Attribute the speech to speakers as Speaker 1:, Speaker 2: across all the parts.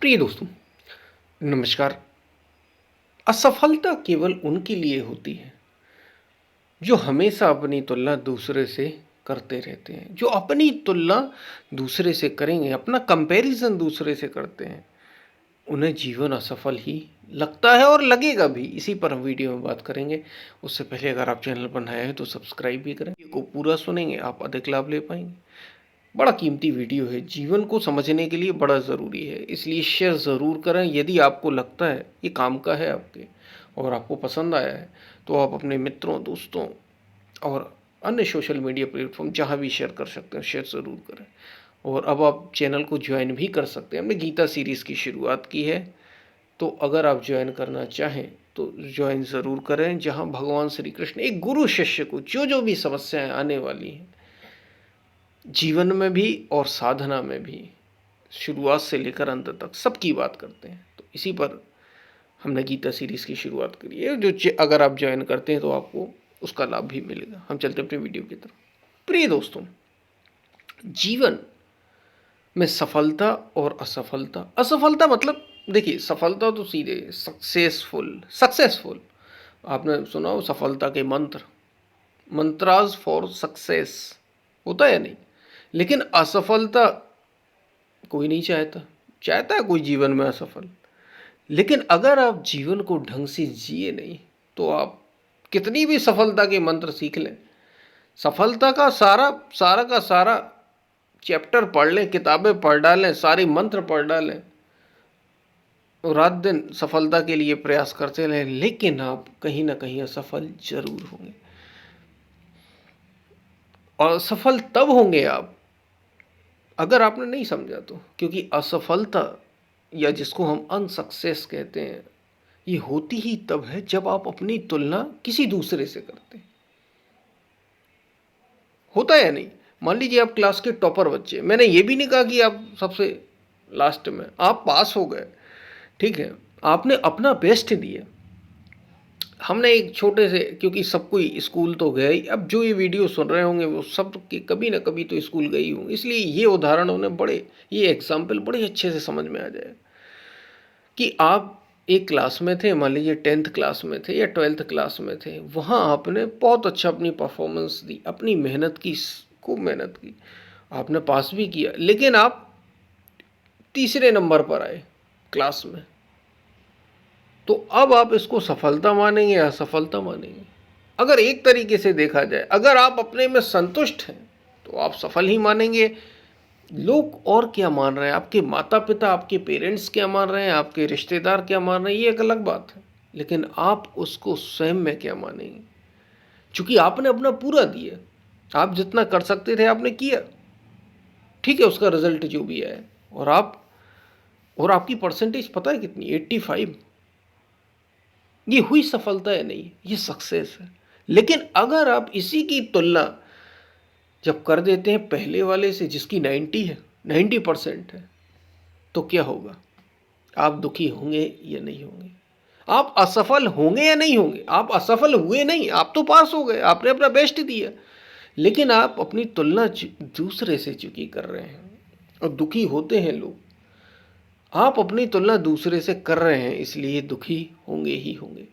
Speaker 1: प्रिय दोस्तों, नमस्कार। असफलता केवल उनके लिए होती है जो हमेशा अपनी तुलना दूसरे से करते रहते हैं। जो अपनी तुलना दूसरे से करेंगे, अपना कंपैरिजन दूसरे से करते हैं, उन्हें जीवन असफल ही लगता है और लगेगा भी। इसी पर हम वीडियो में बात करेंगे। उससे पहले अगर आप चैनल पर नए हैं तो सब्सक्राइब भी करें। वीडियो को पूरा सुनेंगे, आप अधिक लाभ ले पाएंगे। बड़ा कीमती वीडियो है, जीवन को समझने के लिए बड़ा ज़रूरी है, इसलिए शेयर ज़रूर करें। यदि आपको लगता है ये काम का है आपके और आपको पसंद आया है तो आप अपने मित्रों, दोस्तों और अन्य सोशल मीडिया प्लेटफॉर्म जहाँ भी शेयर कर सकते हैं, शेयर ज़रूर करें। और अब आप चैनल को ज्वाइन भी कर सकते हैं। हमने गीता सीरीज़ की शुरुआत की है, तो अगर आप ज्वाइन करना चाहें तो ज्वाइन ज़रूर करें, जहाँ भगवान श्री कृष्ण एक गुरु शिष्य को जो भी समस्याएं आने वाली हैं जीवन में भी और साधना में भी, शुरुआत से लेकर अंत तक सबकी बात करते हैं। तो इसी पर हमने गीता सीरीज़ की शुरुआत करी है, जो अगर आप ज्वाइन करते हैं तो आपको उसका लाभ भी मिलेगा। हम चलते अपने वीडियो की तरफ। प्रिय दोस्तों, जीवन में सफलता और असफलता, असफलता मतलब देखिए, सफलता तो सीधे सक्सेसफुल, सक्सेसफुल आपने सुना हो सफलता के मंत्र, मंत्राज फॉर सक्सेस, होता है नहीं। लेकिन असफलता कोई नहीं चाहता, चाहता है कोई जीवन में असफल। लेकिन अगर आप जीवन को ढंग से जिए नहीं तो आप कितनी भी सफलता के मंत्र सीख लें, सफलता का सारा सारा का सारा चैप्टर पढ़ लें, किताबें पढ़ डालें, सारे मंत्र पढ़ डालें और रात दिन सफलता के लिए प्रयास करते रहें, लेकिन आप कहीं ना कहीं असफल जरूर होंगे। और असफल तब होंगे आप अगर आपने नहीं समझा तो, क्योंकि असफलता या जिसको हम अनसक्सेस कहते हैं, ये होती ही तब है जब आप अपनी तुलना किसी दूसरे से करते हैं। होता है या नहीं? मान लीजिए आप क्लास के टॉपर बच्चे, मैंने ये भी नहीं कहा कि आप सबसे लास्ट में, आप पास हो गए, ठीक है, आपने अपना बेस्ट दिया। हमने एक छोटे से, क्योंकि सब कोई स्कूल तो गया ही, अब जो ये वीडियो सुन रहे होंगे वो सब के कभी ना कभी तो स्कूल गए ही होंगे, इसलिए ये उदाहरण उन्हें बड़े, ये एग्जाम्पल बड़े अच्छे से समझ में आ जाए कि आप एक क्लास में थे, मान लीजिए 10th क्लास में थे या 12th क्लास में थे, वहाँ आपने बहुत अच्छा अपनी परफॉर्मेंस दी, अपनी मेहनत की, खूब मेहनत की, आपने पास भी किया, लेकिन आप तीसरे नंबर पर आए क्लास में। तो अब आप इसको सफलता मानेंगे या असफलता मानेंगे? अगर एक तरीके से देखा जाए, अगर आप अपने में संतुष्ट हैं तो आप सफल ही मानेंगे। लोग और क्या मान रहे हैं, आपके माता पिता, आपके पेरेंट्स क्या मान रहे हैं, आपके रिश्तेदार क्या मान रहे हैं, ये एक अलग बात है, लेकिन आप उसको स्वयं में क्या मानेंगे? क्योंकि आपने अपना पूरा दिया, आप जितना कर सकते थे आपने किया, ठीक है, उसका रिजल्ट जो भी है, और आपकी परसेंटेज पता है कितनी, 85। ये हुई सफलता है? नहीं, ये सक्सेस है। लेकिन अगर आप इसी की तुलना जब कर देते हैं पहले वाले से जिसकी 90 है, 90% है, तो क्या होगा? आप दुखी होंगे या नहीं होंगे? आप असफल होंगे या नहीं होंगे? आप असफल हुए नहीं, आप तो पास हो गए, आपने अपना बेस्ट दिया, लेकिन आप अपनी तुलना दूसरे से चूंकि कर रहे हैं और दुखी होते हैं लोग। आप अपनी तुलना दूसरे से कर रहे हैं, इसलिए दुखी होंगे ही होंगे।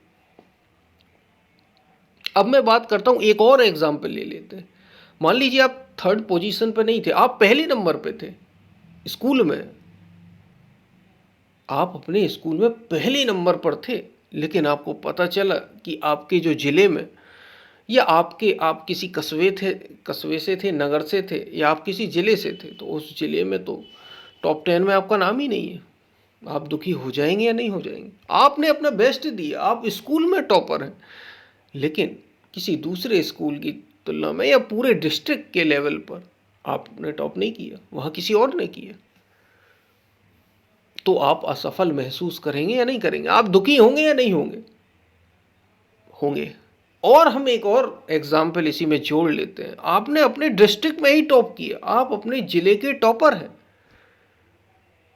Speaker 1: अब मैं बात करता हूं, एक और एग्जाम्पल ले लेते हैं। मान लीजिए आप 3rd पोजीशन पे नहीं थे, आप पहले नंबर पे थे स्कूल में, आप अपने स्कूल में पहले नंबर पर थे, लेकिन आपको पता चला कि आपके जो जिले में, या आप किसी कस्बे से थे, नगर से थे, या आप किसी जिले से थे, तो उस जिले में तो टॉप 10 में आपका नाम ही नहीं है। आप दुखी हो जाएंगे या नहीं हो जाएंगे? आपने अपना बेस्ट दिया, आप स्कूल में टॉपर हैं, लेकिन किसी दूसरे स्कूल की तुलना में या पूरे डिस्ट्रिक्ट के लेवल पर आपने टॉप नहीं किया, वहाँ किसी और ने किया, तो आप असफल महसूस करेंगे या नहीं करेंगे? आप दुखी होंगे या नहीं होंगे? होंगे। और हम एक और एग्जाम्पल इसी में जोड़ लेते हैं। आपने अपने डिस्ट्रिक्ट में ही टॉप किया, आप अपने जिले के टॉपर हैं,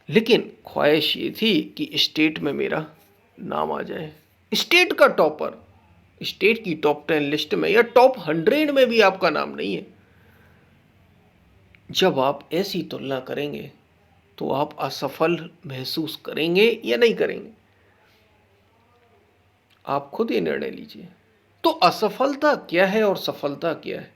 Speaker 1: लेकिन ख्वाहिश ये थी कि स्टेट में मेरा नाम आ जाए, स्टेट का टॉपर, स्टेट की टॉप 10 लिस्ट में या टॉप 100 में भी आपका नाम नहीं है। जब आप ऐसी तुलना करेंगे तो आप असफल महसूस करेंगे या नहीं करेंगे? आप खुद ये निर्णय लीजिए। तो असफलता क्या है और सफलता क्या है?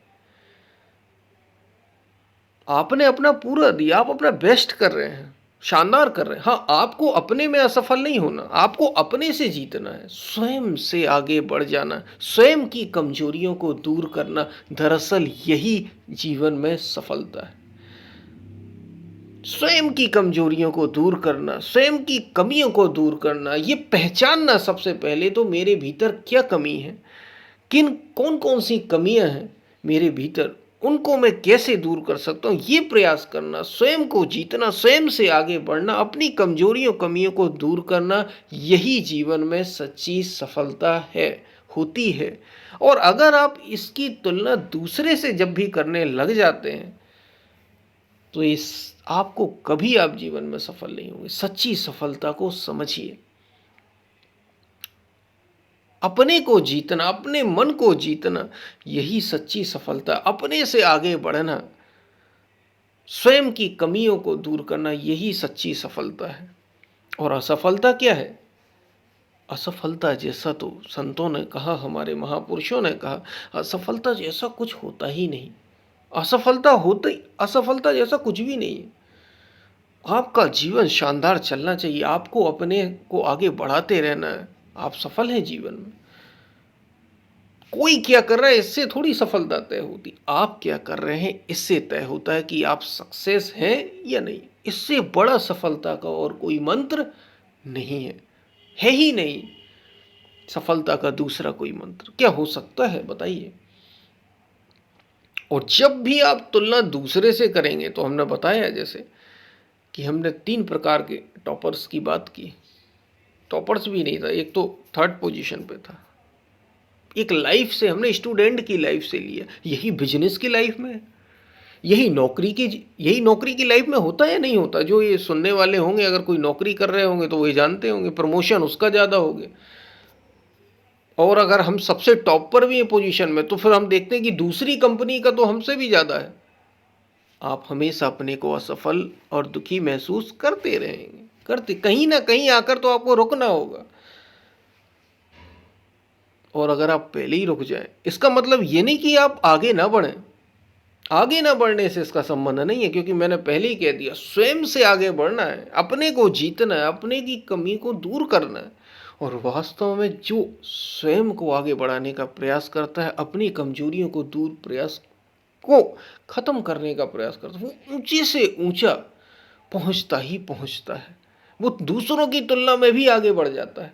Speaker 1: आपने अपना पूरा दिया, आप अपना बेस्ट कर रहे हैं, शानदार कर रहे हैं। हाँ, आपको अपने में असफल नहीं होना, आपको अपने से जीतना है, स्वयं से आगे बढ़ जाना, स्वयं की कमजोरियों को दूर करना। दरअसल यही जीवन में सफलता है। स्वयं की कमजोरियों को दूर करना, स्वयं की कमियों को दूर करना, ये पहचानना सबसे पहले तो मेरे भीतर क्या कमी है, किन कौन कौन सी कमियां हैं मेरे भीतर, उनको मैं कैसे दूर कर सकता हूँ, ये प्रयास करना, स्वयं को जीतना, स्वयं से आगे बढ़ना, अपनी कमजोरियों कमियों को दूर करना, यही जीवन में सच्ची सफलता है, होती है। और अगर आप इसकी तुलना दूसरे से जब भी करने लग जाते हैं तो इस आपको कभी आप जीवन में सफल नहीं होंगे। सच्ची सफलता को समझिए। अपने को जीतना, अपने मन को जीतना, यही सच्ची सफलता। अपने से आगे बढ़ना, स्वयं की कमियों को दूर करना, यही सच्ची सफलता है। और असफलता क्या है? असफलता जैसा तो संतों ने कहा, हमारे महापुरुषों ने कहा, असफलता जैसा कुछ होता ही नहीं। असफलता जैसा कुछ भी नहीं है। आपका जीवन शानदार चलना चाहिए, आपको अपने को आगे बढ़ाते रहना है। आप सफल हैं जीवन में। कोई क्या कर रहा है इससे थोड़ी सफलता तय होती, आप क्या कर रहे हैं इससे तय होता है कि आप सक्सेस हैं या नहीं। इससे बड़ा सफलता का और कोई मंत्र नहीं है ही नहीं। सफलता का दूसरा कोई मंत्र क्या हो सकता है, बताइए। और जब भी आप तुलना दूसरे से करेंगे, तो हमने बताया जैसे कि हमने 3 प्रकार के टॉपर्स की बात की। टॉपर्स भी नहीं था, एक तो 3rd पोजीशन पे था। एक लाइफ से हमने स्टूडेंट की लाइफ से लिया, यही बिजनेस की लाइफ में, यही नौकरी की लाइफ में होता है या नहीं होता। जो ये सुनने वाले होंगे, अगर कोई नौकरी कर रहे होंगे तो वो ये जानते होंगे, प्रमोशन उसका ज़्यादा हो गया। और अगर हम सबसे टॉप पर भी हैं पोजीशन में, तो फिर हम देखते हैं कि दूसरी कंपनी का तो हमसे भी ज़्यादा है। आप हमेशा अपने को असफल और दुखी महसूस करते रहेंगे, करते, कहीं ना कहीं आकर तो आपको रुकना होगा। और अगर आप पहले ही रुक जाएं, इसका मतलब ये नहीं कि आप आगे ना बढ़ें। आगे ना बढ़ने से इसका संबंध नहीं है, क्योंकि मैंने पहले ही कह दिया, स्वयं से आगे बढ़ना है, अपने को जीतना है, अपने की कमी को दूर करना है। और वास्तव में जो स्वयं को आगे बढ़ाने का प्रयास करता है, अपनी कमजोरियों को दूर प्रयास को खत्म करने का प्रयास करता है, वो ऊंचे से ऊंचा पहुंचता ही पहुंचता है। वो दूसरों की तुलना में भी आगे बढ़ जाता है।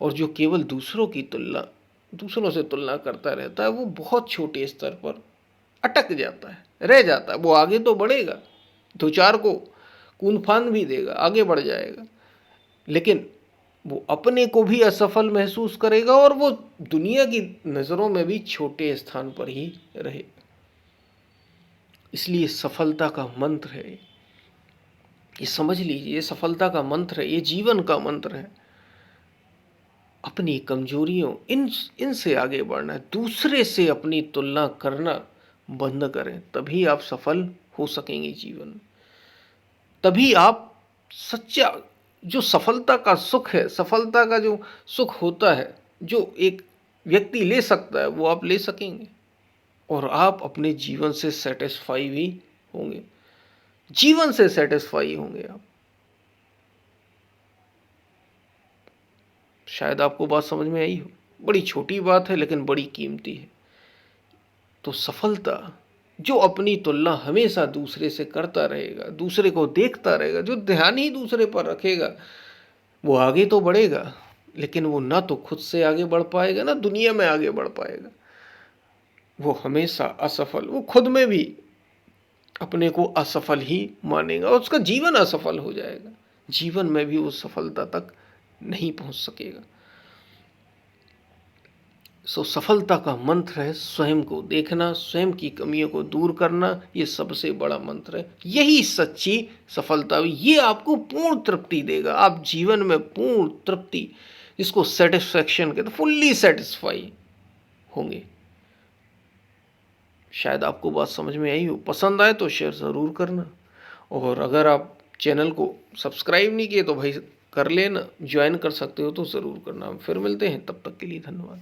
Speaker 1: और जो केवल दूसरों से तुलना करता रहता है, वो बहुत छोटे स्तर पर अटक जाता है, रह जाता है। वो आगे तो बढ़ेगा, दो चार को कूद फांद भी देगा, आगे बढ़ जाएगा, लेकिन वो अपने को भी असफल महसूस करेगा और वो दुनिया की नज़रों में भी छोटे स्थान पर ही रहे। इसलिए सफलता का मंत्र है, ये समझ लीजिए, सफलता का मंत्र है, ये जीवन का मंत्र है। अपनी कमजोरियों इनसे आगे बढ़ना है, दूसरे से अपनी तुलना करना बंद करें, तभी आप सफल हो सकेंगे जीवन में। तभी आप सच्चा जो सफलता का सुख है, सफलता का जो सुख होता है, जो एक व्यक्ति ले सकता है, वो आप ले सकेंगे। और आप अपने जीवन से सेटिस्फाई भी होंगे, जीवन से सेटिस्फाई होंगे आप। शायद आपको बात समझ में आई हो। बड़ी छोटी बात है लेकिन बड़ी कीमती है। तो सफलता, जो अपनी तुलना हमेशा दूसरे से करता रहेगा, दूसरे को देखता रहेगा, जो ध्यान ही दूसरे पर रखेगा, वो आगे तो बढ़ेगा, लेकिन वो ना तो खुद से आगे बढ़ पाएगा, ना दुनिया में आगे बढ़ पाएगा। वो हमेशा असफल, वो खुद में भी अपने को असफल ही मानेगा और उसका जीवन असफल हो जाएगा। जीवन में भी वो सफलता तक नहीं पहुंच सकेगा। सफलता का मंत्र है स्वयं को देखना, स्वयं की कमियों को दूर करना, ये सबसे बड़ा मंत्र है। यही सच्ची सफलता, ये आपको पूर्ण तृप्ति देगा। आप जीवन में पूर्ण तृप्ति, इसको सेटिस्फैक्शन कहते, फुल्ली सेटिस्फाई होंगे। शायद आपको बात समझ में आई हो। पसंद आए तो शेयर ज़रूर करना, और अगर आप चैनल को सब्सक्राइब नहीं किए तो भाई कर लेना, ज्वाइन कर सकते हो तो ज़रूर करना। फिर मिलते हैं, तब तक के लिए धन्यवाद।